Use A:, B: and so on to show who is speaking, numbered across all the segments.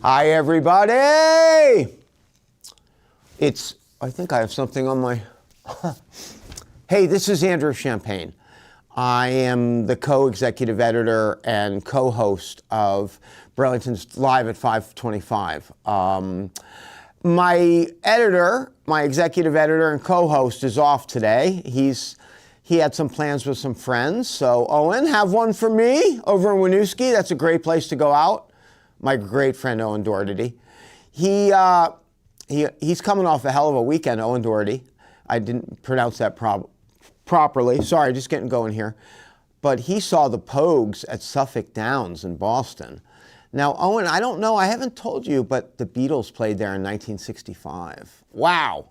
A: Hi, everybody. I think I have something on my... Hey, this is Andrew Champagne. I am the co-executive editor and co-host of Burlington's Live at 525. My executive editor and co-host is off today. He had some plans with some friends. So, Owen, have one for me over in Winooski. That's a great place to go out. My great friend, Owen Doherty. He's coming off a hell of a weekend, Owen Doherty. I didn't pronounce that properly. Sorry, just getting going here. But he saw the Pogues at Suffolk Downs in Boston. Now, Owen, I don't know, I haven't told you, but the Beatles played there in 1965. Wow.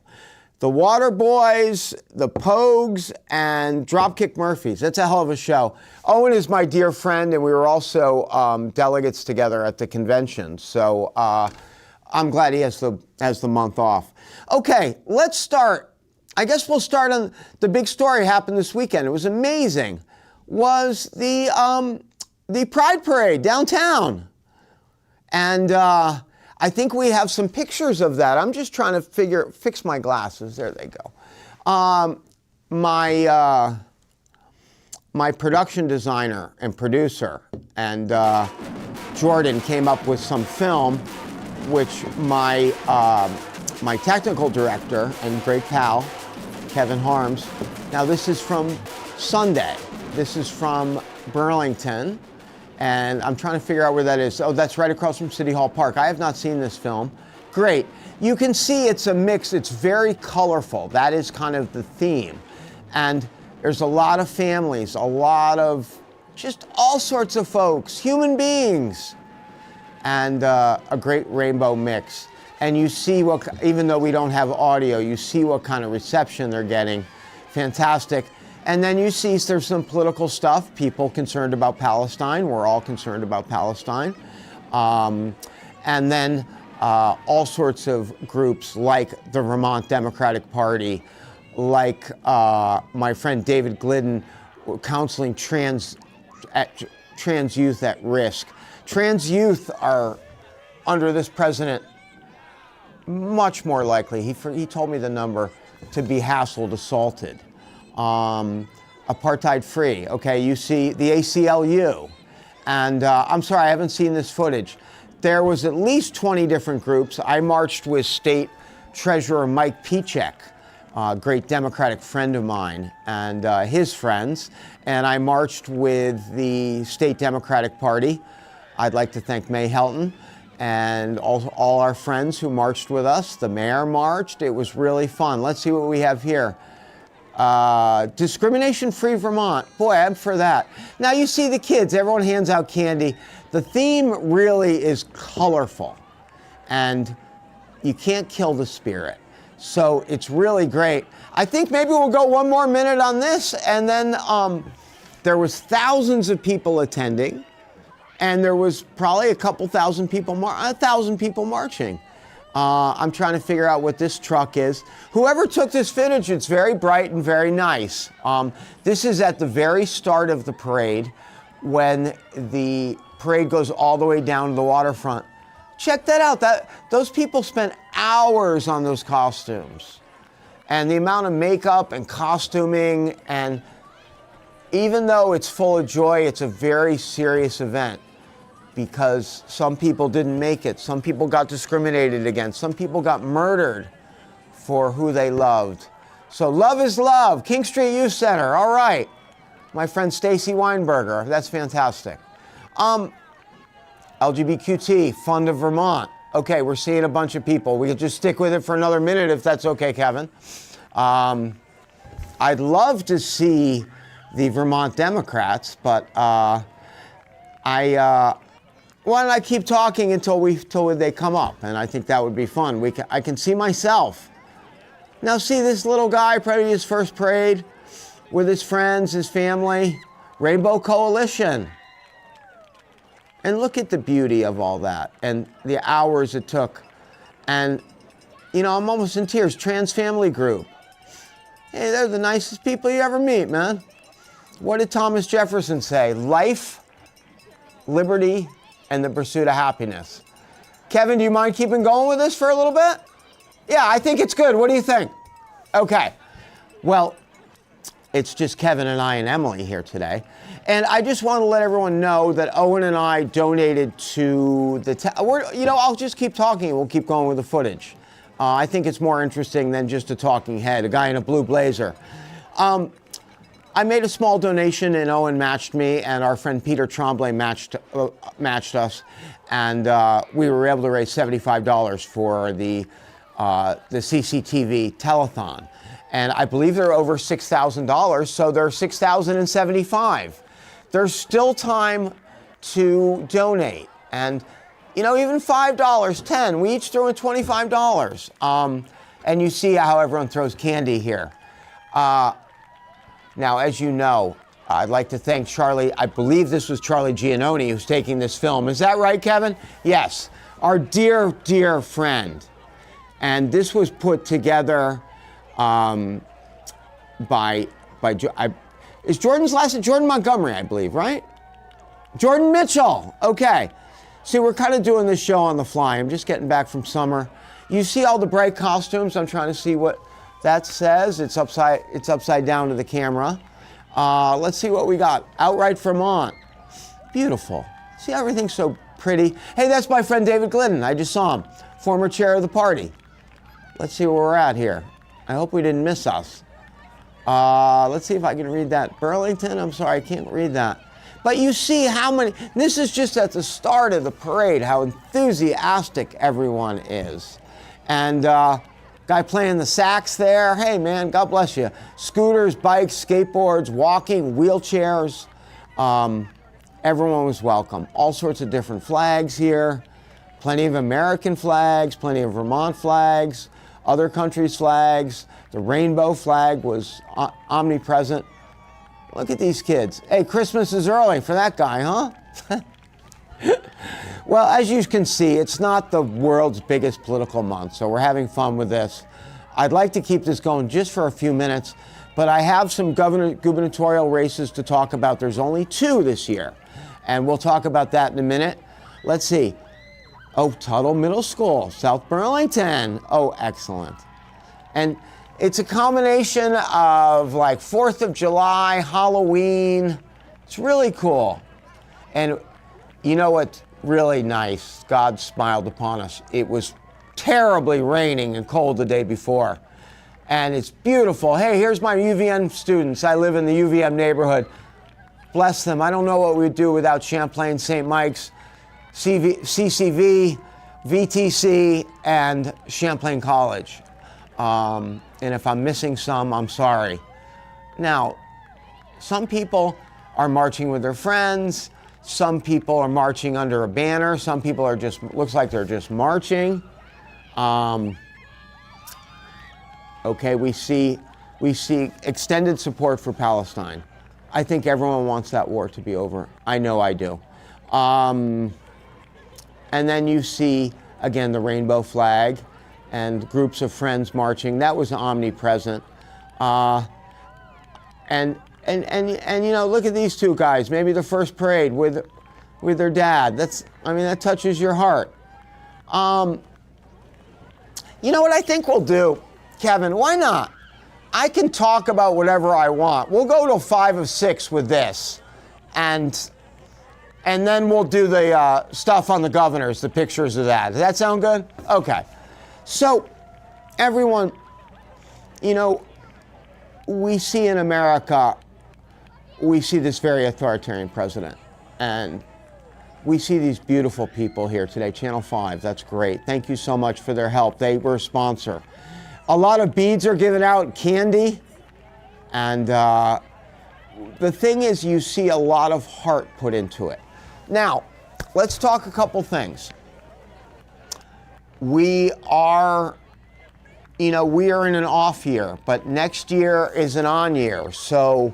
A: The Waterboys, the Pogues, and Dropkick Murphys. That's a hell of a show. Owen is my dear friend, and we were also delegates together at the convention. So I'm glad he has the month off. Okay, let's start. I guess we'll start on the big story happened this weekend. It was amazing. Was the Pride Parade downtown. And I think we have some pictures of that. I'm just trying to fix my glasses. There they go. My production designer and producer and Jordan came up with some film, which my technical director and great pal, Kevin Harms. Now this is from Sunday. This is from Burlington. And I'm trying to figure out where that is. Oh, that's right across from City Hall Park. I have not seen this film. Great. You can see it's a mix. It's very colorful. That is kind of the theme. And there's a lot of families, a lot of just all sorts of folks, human beings, and a great rainbow mix. And you see what, even though we don't have audio, you see what kind of reception they're getting. Fantastic. And then you see there's some political stuff, people concerned about Palestine. We're all concerned about Palestine. And then all sorts of groups like the Vermont Democratic Party, like my friend David Glidden counseling trans youth at risk. Trans youth are, under this president, much more likely, he told me the number, to be hassled, assaulted. Apartheid free. Okay, you see the ACLU. And I'm sorry, I haven't seen this footage. There was at least 20 different groups. I marched with State Treasurer Mike Pichek, a great Democratic friend of mine, and his friends. And I marched with the State Democratic Party. I'd like to thank May Helton and all our friends who marched with us. The mayor marched. It was really fun. Let's see what we have here. Discrimination-free Vermont. Boy, I'm for that. Now you see the kids, everyone hands out candy. The theme really is colorful, and you can't kill the spirit. So it's really great. I think maybe we'll go one more minute on this, and then there was thousands of people attending, and there was probably a thousand people marching. I'm trying to figure out what this truck is. Whoever took this footage, it's very bright and very nice. This is at the very start of the parade when the parade goes all the way down to the waterfront. Check that out. Those people spent hours on those costumes. And the amount of makeup and costuming, and even though it's full of joy, it's a very serious event. Because some people didn't make it. Some people got discriminated against. Some people got murdered for who they loved. So love is love. King Street Youth Center. All right. My friend Stacy Weinberger. That's fantastic. LGBTQ Fund of Vermont. Okay, we're seeing a bunch of people. We could just stick with it for another minute if that's okay, Kevin. I'd love to see the Vermont Democrats, but why don't I keep talking until they come up? And I think that would be fun. I can see myself. Now see this little guy, probably his first parade with his friends, his family, Rainbow Coalition. And look at the beauty of all that and the hours it took. And, you know, I'm almost in tears. Trans family group. Hey, they're the nicest people you ever meet, man. What did Thomas Jefferson say? Life, liberty, and the pursuit of happiness. Kevin, do you mind keeping going with this for a little bit? Yeah, I think it's good. What do you think? Okay. Well, it's just Kevin and I and Emily here today. And I just want to let everyone know that Owen and I donated to the... I'll just keep talking and we'll keep going with the footage. I think it's more interesting than just a talking head, a guy in a blue blazer. I made a small donation and Owen matched me, and our friend Peter Tremblay matched us, and we were able to raise $75 for the CCTV telethon. And I believe they're over $6,000, so they're $6,075. There's still time to donate, and even $5, $10. We each threw in $25. And you see how everyone throws candy here. Now, as you know, I'd like to thank Charlie. I believe this was Charlie Giannone who's taking this film. Is that right, Kevin? Yes. Our dear, dear friend. And this was put together is Jordan's last name? Jordan Montgomery, I believe, right? Jordan Mitchell. Okay. See, we're kind of doing this show on the fly. I'm just getting back from summer. You see all the bright costumes? I'm trying to see what that says. It's upside down to the camera. Let's see what we got. Outright Vermont. Beautiful. See how everything's so pretty? Hey, that's my friend David Glidden. I just saw him. Former chair of the party. Let's see where we're at here. I hope we didn't miss us. Let's see if I can read that. Burlington, I'm sorry, I can't read that. But you see how many, this is just at the start of the parade, how enthusiastic everyone is. And guy playing the sax there, hey man, God bless you. Scooters, bikes, skateboards, walking, wheelchairs. Everyone was welcome. All sorts of different flags here. Plenty of American flags, plenty of Vermont flags, other countries' flags. The rainbow flag was omnipresent. Look at these kids. Hey, Christmas is early for that guy, huh? Well, as you can see, it's not the world's biggest political month, so we're having fun with this. I'd like to keep this going just for a few minutes, but I have some gubernatorial races to talk about. There's only 2 this year, and we'll talk about that in a minute. Let's see. Oh, Tuttle Middle School, South Burlington. Oh, excellent. And it's a combination of like 4th of July, Halloween. It's really cool. And you know what's really nice? God smiled upon us. It was terribly raining and cold the day before. And it's beautiful. Hey, here's my UVM students. I live in the UVM neighborhood. Bless them. I don't know what we'd do without Champlain, St. Mike's, CCV, VTC, and Champlain College. And if I'm missing some, I'm sorry. Now, some people are marching with their friends. Some people are marching under a banner. Some people are just, looks like they're just marching. Okay, we see extended support for Palestine. I think everyone wants that war to be over. I know I do. And then you see, again, the rainbow flag and groups of friends marching. That was omnipresent. And look at these 2 guys. Maybe the first parade with their dad. That touches your heart. You know what I think we'll do, Kevin? Why not? I can talk about whatever I want. We'll go to 5 of 6 with this, and then we'll do the stuff on the governors, the pictures of that. Does that sound good? Okay. So, everyone, we see in America, we see this very authoritarian president, and we see these beautiful people here today. Channel 5, that's great. Thank you so much for their help. They were a sponsor. A lot of beads are given out, candy, and the thing is, you see a lot of heart put into it. Now, let's talk a couple things. We are in an off year, but next year is an on year. So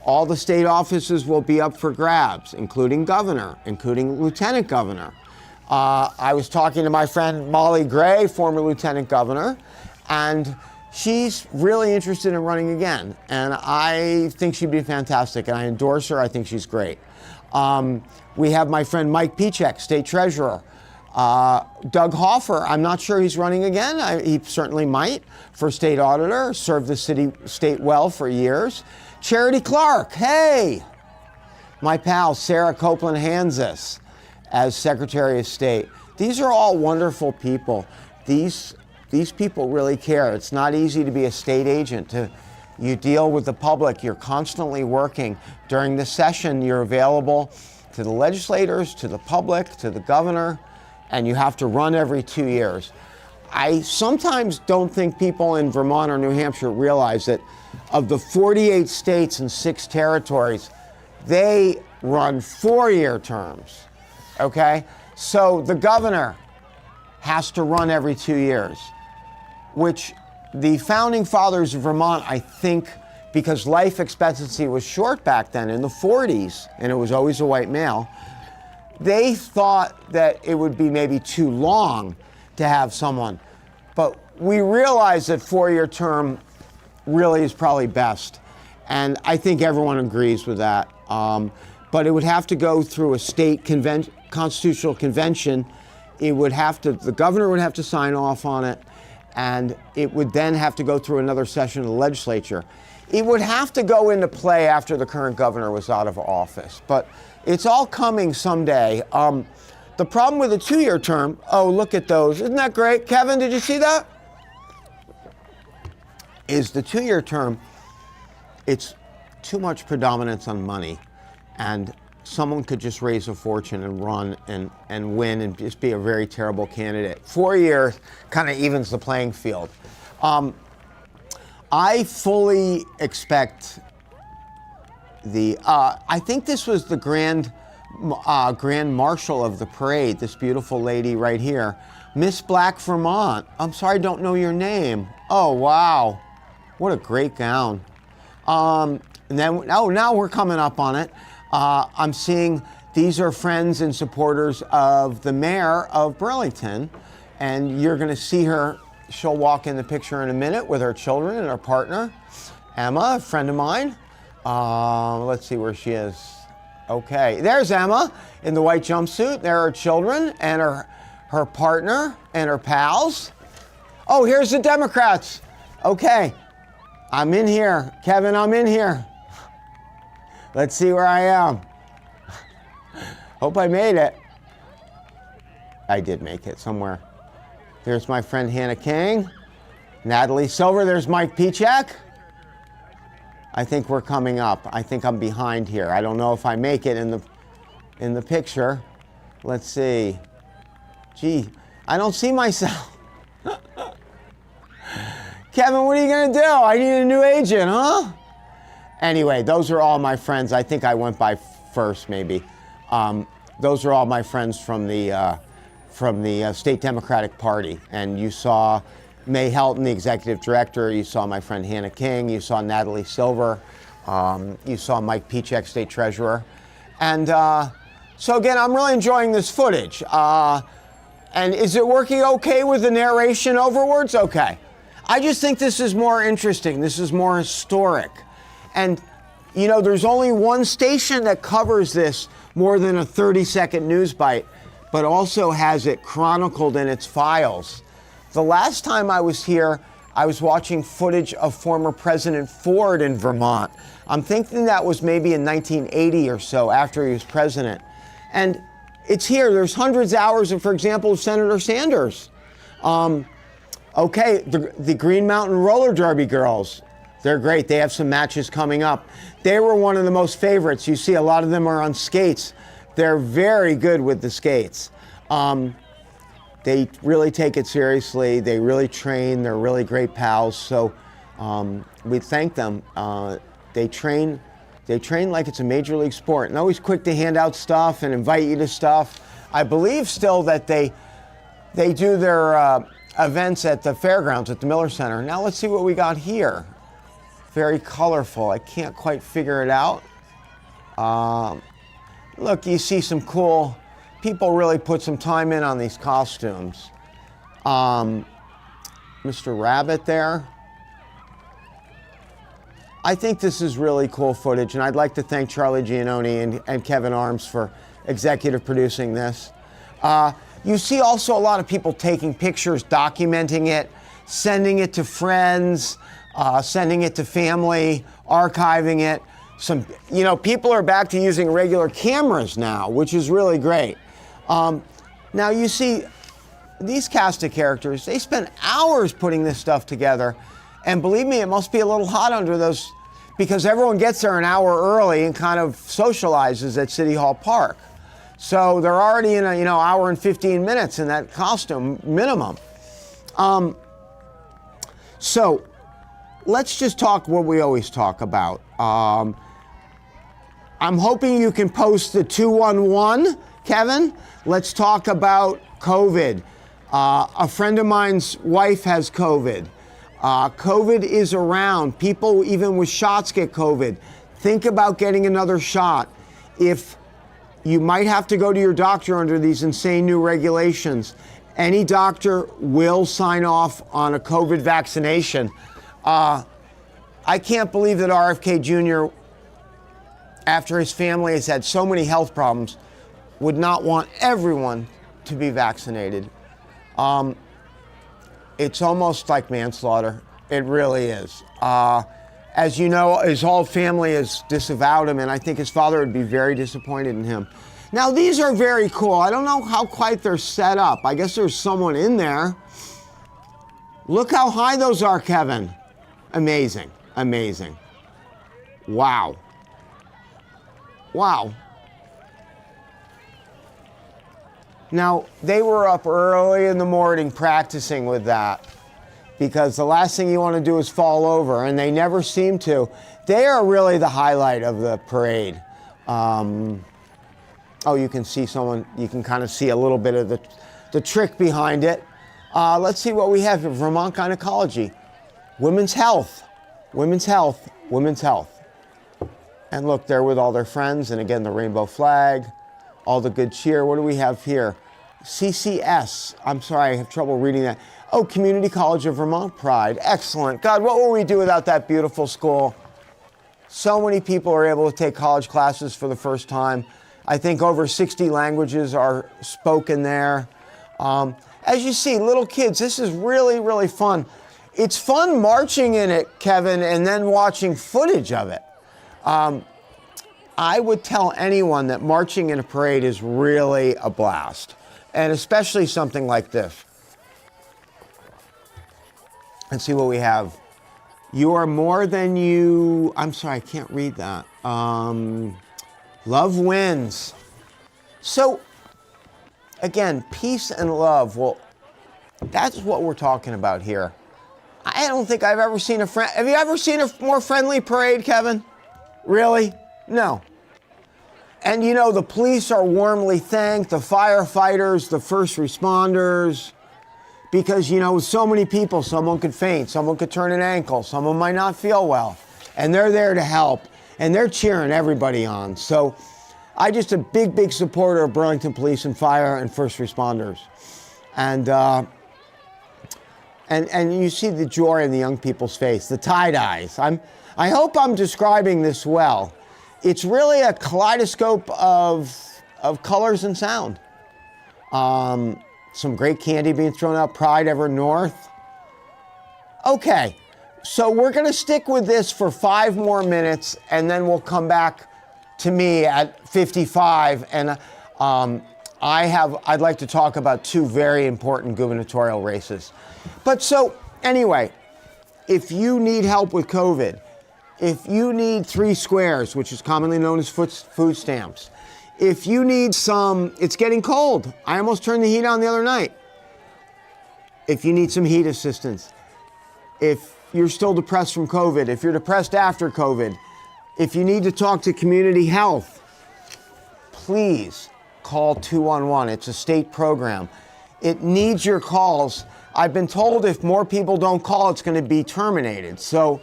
A: all the state offices will be up for grabs, including governor, including lieutenant governor. I was talking to my friend Molly Gray, former lieutenant governor, and she's really interested in running again. And I think she'd be fantastic, and I endorse her. I think she's great. We have my friend Mike Pichek, state treasurer. Doug Hoffer, I'm not sure he's running again. He certainly might for state auditor, served the state well for years. Charity Clark, hey! My pal Sarah Copeland Hansis as Secretary of State. These are all wonderful people. These people really care. It's not easy to be a state agent. You deal with the public. You're constantly working. During the session, you're available to the legislators, to the public, to the governor, and you have to run every 2 years. I sometimes don't think people in Vermont or New Hampshire realize that of the 48 states and 6 territories, they run 4-year terms, okay? So the governor has to run every 2 years, which the founding fathers of Vermont, I think, because life expectancy was short back then in the 40s, and it was always a white male, they thought that it would be maybe too long to have someone. But we realize that 4-year term really is probably best. And I think everyone agrees with that. But it would have to go through a state constitutional convention. The governor would have to sign off on it, and it would then have to go through another session of the legislature. It would have to go into play after the current governor was out of office, but it's all coming someday. The problem with a 2-year term, oh, look at those. Isn't that great? Kevin, did you see that? Is the 2-year term, it's too much predominance on money, and someone could just raise a fortune and run and win and just be a very terrible candidate. 4 years kind of evens the playing field. I fully expect I think this was the grand marshal of the parade, this beautiful lady right here, Miss Black Vermont. I'm sorry, I don't know your name. Oh, wow. What a great gown. And then, now we're coming up on it. I'm seeing these are friends and supporters of the mayor of Burlington, and you're going to see her. She'll walk in the picture in a minute with her children and her partner, Emma, a friend of mine. Let's see where she is. Okay, there's Emma in the white jumpsuit. There are her children and her partner and her pals. Oh, here's the Democrats. Okay, I'm in here. Kevin, I'm in here. Let's see where I am. Hope I made it. I did make it somewhere. There's my friend Hannah King, Natalie Silver. There's Mike Pichak. I think we're coming up. I think I'm behind here. I don't know if I make it in the picture. Let's see. Gee, I don't see myself. Kevin, what are you gonna do? I need a new agent, huh? Anyway, those are all my friends. I think I went by first, maybe. Those are all my friends from the State Democratic Party. And you saw May Helton, the executive director. You saw my friend Hannah King. You saw Natalie Silver. You saw Mike Pichak, state treasurer. And so again, I'm really enjoying this footage. And is it working okay with the narration overwards? Okay. I just think this is more interesting. This is more historic. And, you know, there's only one station that covers this more than a 30-second news bite, but also has it chronicled in its files. The last time I was here, I was watching footage of former President Ford in Vermont. I'm thinking that was maybe in 1980 or so, after he was president. And it's here. There's hundreds of hours of, for example, of Senator Sanders. Okay, the Green Mountain Roller Derby girls. They're great. They have some matches coming up. They were one of the most favorites. You see a lot of them are on skates. They're very good with the skates. They really take it seriously. They really train. They're really great pals. So we thank them. They train like it's a major league sport, and always quick to hand out stuff and invite you to stuff. I believe still that they do their events at the fairgrounds at the Miller Center. Now let's see what we got here. Very colorful. I can't quite figure it out. Look, you see some cool, people really put some time in on these costumes. Mr. Rabbit there. I think this is really cool footage, and I'd like to thank Charlie Giannone and Kevin Arms for executive producing this. You see also a lot of people taking pictures, documenting it, sending it to friends, sending it to family, archiving it. People are back to using regular cameras now, which is really great. Now you see, these cast of characters, they spend hours putting this stuff together. And believe me, it must be a little hot under those, because everyone gets there an hour early and kind of socializes at City Hall Park. So they're already in a hour and 15 minutes in that costume minimum. So let's just talk what we always talk about. I'm hoping you can post the 211, Kevin. Let's talk about COVID. A friend of mine's wife has COVID. COVID is around. People, even with shots, get COVID. Think about getting another shot. If you might have to go to your doctor under these insane new regulations, any doctor will sign off on a COVID vaccination. I can't believe that RFK Jr., after his family has had so many health problems, would not want everyone to be vaccinated. It's almost like manslaughter. It really is. As you know, his whole family has disavowed him, and I think his father would be very disappointed in him. Now, these are very cool. I don't know how quite they're set up. I guess there's someone in there. Look how high those are, Kevin. Amazing, amazing. Wow. Wow. Now, they were up early in the morning practicing with that, because the last thing you want to do is fall over, and they never seem to. They are really the highlight of the parade. You can see someone, you can kind of see a little bit of the trick behind it. Let's see what we have here. Vermont Gynecology. Women's health, women's health, women's health. And look, they're with all their friends, and again, the rainbow flag, all the good cheer. What do we have here? CCS. I'm sorry, I have trouble reading that. Oh, Community College of Vermont Pride. Excellent. God, what would we do without that beautiful school? So many people are able to take college classes for the first time. I think over 60 languages are spoken there. As you see, little kids, this is really, really fun. It's fun marching in it, Kevin, and then watching footage of it. I would tell anyone that marching in a parade is really a blast, and especially something like this. Let's see what we have. You are more than you... I'm sorry, I can't read that. Love wins. So, again, peace and love. Well, that's what we're talking about here. I don't think I've ever seen a friend... Have you ever seen a more friendly parade, Kevin? Really? No. And you know, the police are warmly thanked, the firefighters, the first responders, because, you know, so many people, someone could faint, someone could turn an ankle, someone might not feel well, and they're there to help, and they're cheering everybody on. So I'm just a big, big supporter of Burlington Police and Fire and first responders. And you see the joy in the young people's face, the tie-dyes. I hope I'm describing this well. It's really a kaleidoscope of colors and sound. Some great candy being thrown out, Pride Ever North. Okay, so we're gonna stick with this for 5 more minutes, and then we'll come back to me at 55, and I'd like to talk about 2 very important gubernatorial races. But so, anyway, if you need help with COVID, if you need 3 squares, which is commonly known as food stamps, if you need it's getting cold. I almost turned the heat on the other night. If you need some heat assistance, if you're still depressed from COVID, if you're depressed after COVID, if you need to talk to community health, please call 211. It's a state program. It needs your calls. I've been told if more people don't call, it's going to be terminated. So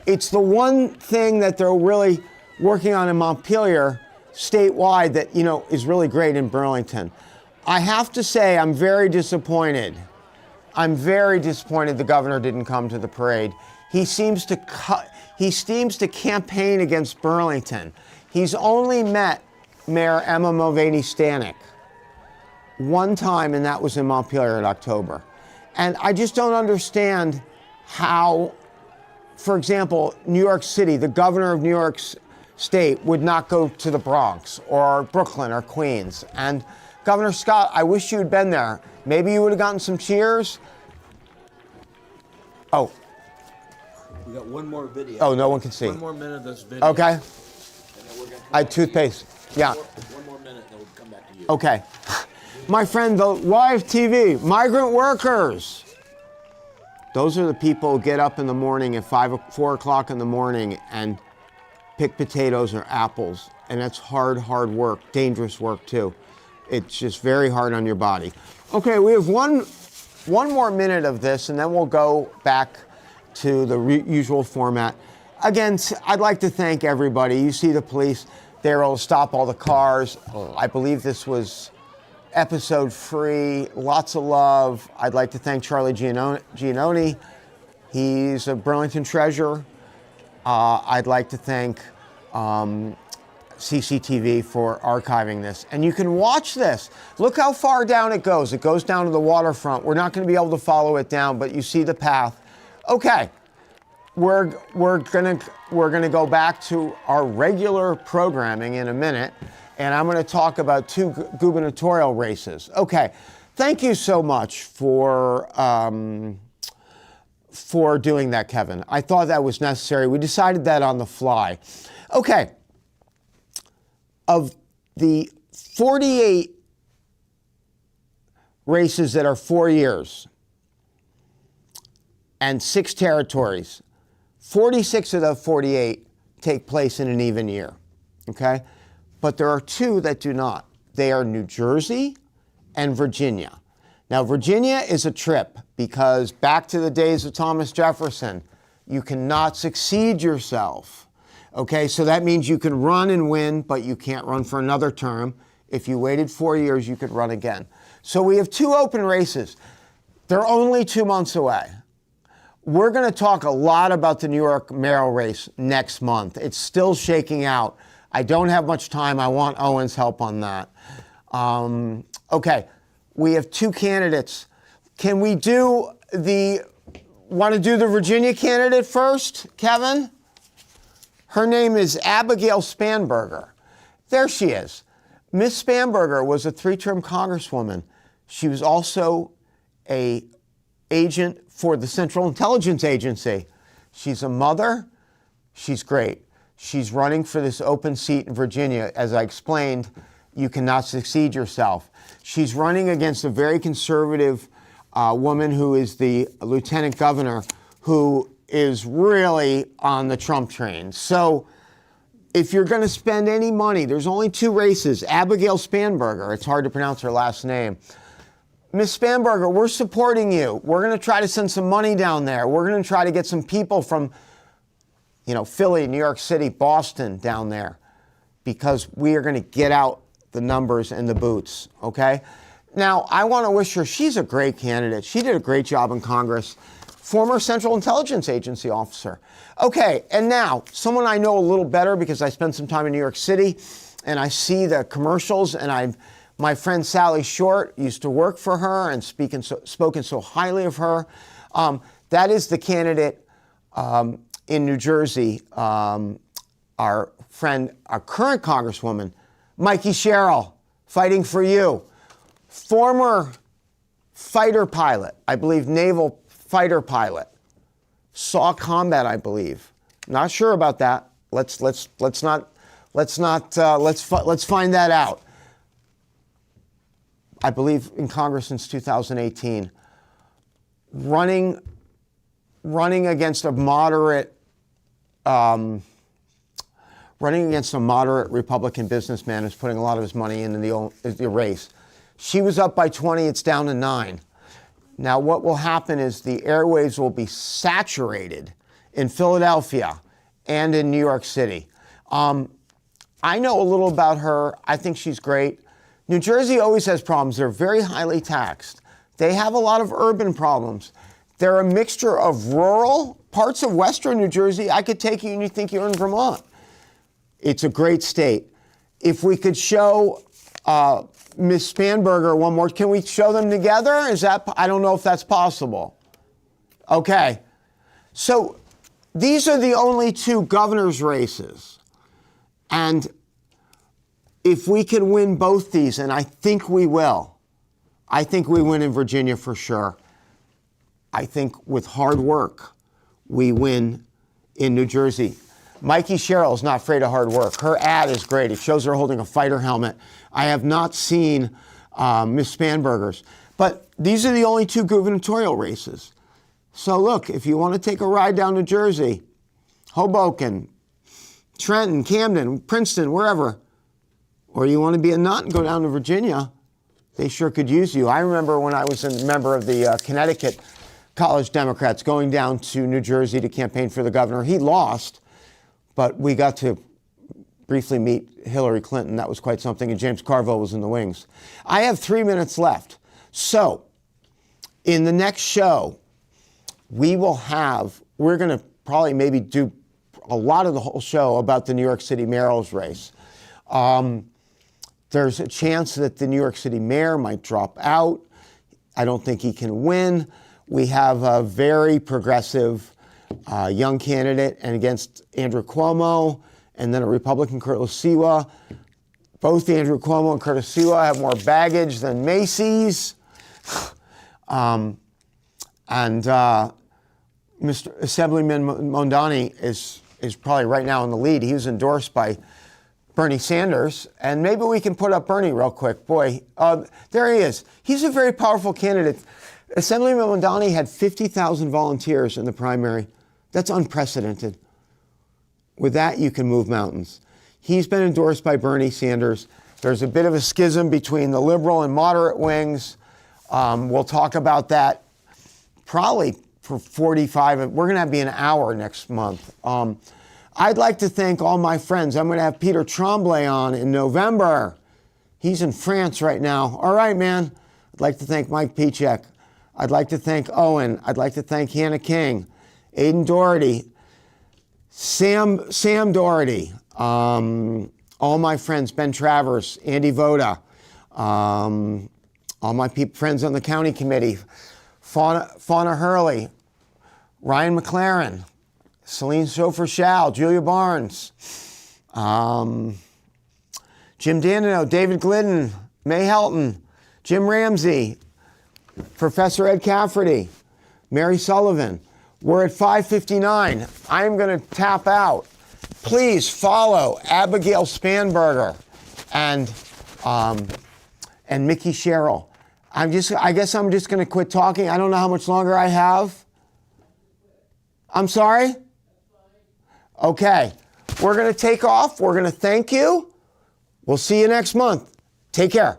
A: it's the one thing that they're really working on in Montpelier statewide that, you know, is really great in Burlington. I have to say I'm very disappointed. I'm very disappointed the governor didn't come to the parade. He seems to campaign against Burlington. He's only met Mayor Emma Mulvaney Stanek. one time, and that was in Montpelier in October. And I just don't understand how, for example, New York City, the governor of New York State would not go to the Bronx or Brooklyn or Queens. And Governor Scott, I wish you had been there. Maybe you would have gotten some cheers. Oh.
B: We got one more video.
A: Oh, no one can see.
B: 1 more minute of this video.
A: Okay.
B: And then we're gonna
A: I had toothpaste. Yeah.
B: one more minute, and then we'll come back to you.
A: Okay. My friend, the live TV, migrant workers. Those are the people who get up in the morning at 4 o'clock in the morning and pick potatoes or apples. And that's hard work, dangerous work too. It's just very hard on your body. Okay, we have one more minute of this, and then we'll go back to the usual format. Again, I'd like to thank everybody. You see the police, they're able to stop all the cars. I believe this was episode free. Lots of love. I'd like to thank Charlie Giannone. He's a Burlington treasure. I'd like to thank CCTV for archiving this. And you can watch this. Look how far down it goes. It goes down to the waterfront. We're not going to be able to follow it down, but you see the path. Okay, we're gonna go back to our regular programming in a minute, and I'm going to talk about 2 gubernatorial races. Okay, thank you so much for doing that, Kevin. I thought that was necessary. We decided that on the fly. Okay, of the 48 races that are 4 years and 6 territories, 46 of the 48 take place in an even year, okay? But there are 2 that do not. They are New Jersey and Virginia. Now, Virginia is a trip because back to the days of Thomas Jefferson, you cannot succeed yourself, okay? So that means you can run and win, but you can't run for another term. If you waited 4 years, you could run again. So we have 2 open races. They're only 2 months away. We're going to talk a lot about the New York mayoral race next month. It's still shaking out. I don't have much time. I want Owen's help on that. Okay, we have 2 candidates. Can we want to do the Virginia candidate first, Kevin? Her name is Abigail Spanberger. There she is. Miss Spanberger was a 3-term congresswoman. She was also an agent for the Central Intelligence Agency. She's a mother. She's great. She's running for this open seat in Virginia. As I explained, you cannot succeed yourself. She's running against a very conservative woman who is the lieutenant governor, who is really on the Trump train. So if you're going to spend any money, there's only 2 races. Abigail Spanberger, it's hard to pronounce her last name. Ms. Spanberger, we're supporting you. We're going to try to send some money down there. We're going to try to get some people from, Philly, New York City, Boston down there, because we are going to get out the numbers and the boots, okay? Now, I want to wish her, she's a great candidate. She did a great job in Congress. Former Central Intelligence Agency officer. Okay, and now, someone I know a little better because I spent some time in New York City, and I see the commercials, and my friend Sally Short used to work for her and spoken so highly of her. That is the candidate in New Jersey, our current Congresswoman, Mikey Sherrill, fighting for you. Former fighter pilot, I believe naval fighter pilot, saw combat, I believe. Not sure about that. Let's find that out. I believe in Congress since 2018, running against a moderate Republican businessman who's putting a lot of his money into the race. She was up by 20, it's down to 9. Now what will happen is the airwaves will be saturated in Philadelphia and in New York City. I know a little about her. I think she's great. New Jersey always has problems. They're very highly taxed. They have a lot of urban problems. They're a mixture of rural parts of Western New Jersey. I could take you and you think you're in Vermont. It's a great state. If we could show Ms. Spanberger one more. Can we show them together? I don't know if that's possible. Okay. So these are the only two governor's races. And if we can win both these, and I think we will, I think we win in Virginia for sure. I think with hard work, we win in New Jersey. Mikey Sherrill is not afraid of hard work. Her ad is great. It shows her holding a fighter helmet. I have not seen Ms. Spanberger's. But these are the only two gubernatorial races. So look, if you want to take a ride down New Jersey, Hoboken, Trenton, Camden, Princeton, wherever, or you want to be a nut and go down to Virginia, they sure could use you. I remember when I was a member of the Connecticut College Democrats going down to New Jersey to campaign for the governor. He lost, but we got to briefly meet Hillary Clinton. That was quite something, and James Carville was in the wings. I have 3 minutes left. So in the next show, we're going to probably maybe do a lot of the whole show about the New York City mayoral's race. There's a chance that the New York City mayor might drop out. I don't think he can win. We have a very progressive young candidate and against Andrew Cuomo, and then a Republican, Curtis Siwa. Both Andrew Cuomo and Curtis Siwa have more baggage than Macy's. Mr. Assemblyman Mondani is probably right now in the lead. He was endorsed by Bernie Sanders, and maybe we can put up Bernie real quick. Boy, there he is. He's a very powerful candidate. Assemblyman Mondani had 50,000 volunteers in the primary. That's unprecedented. With that, you can move mountains. He's been endorsed by Bernie Sanders. There's a bit of a schism between the liberal and moderate wings. We'll talk about that probably for 45. We're going to be an hour next month. I'd like to thank all my friends. I'm going to have Peter Tremblay on in November. He's in France right now. All right, man. I'd like to thank Mike Pichek. I'd like to thank Owen. I'd like to thank Hannah King, Aidan Doherty, Sam Doherty, all my friends, Ben Travers, Andy Voda, all my friends on the county committee, Fauna Hurley, Ryan McLaren, Celine Sofer-Schall, Julia Barnes, Jim Danino, David Glidden, May Helton, Jim Ramsey, Professor Ed Cafferty, Mary Sullivan. We're at 5:59. I'm going to tap out. Please follow Abigail Spanberger and Mickey Sherrill. I guess I'm just going to quit talking. I don't know how much longer I have. I'm sorry? Okay. We're going to take off. We're going to thank you. We'll see you next month. Take care.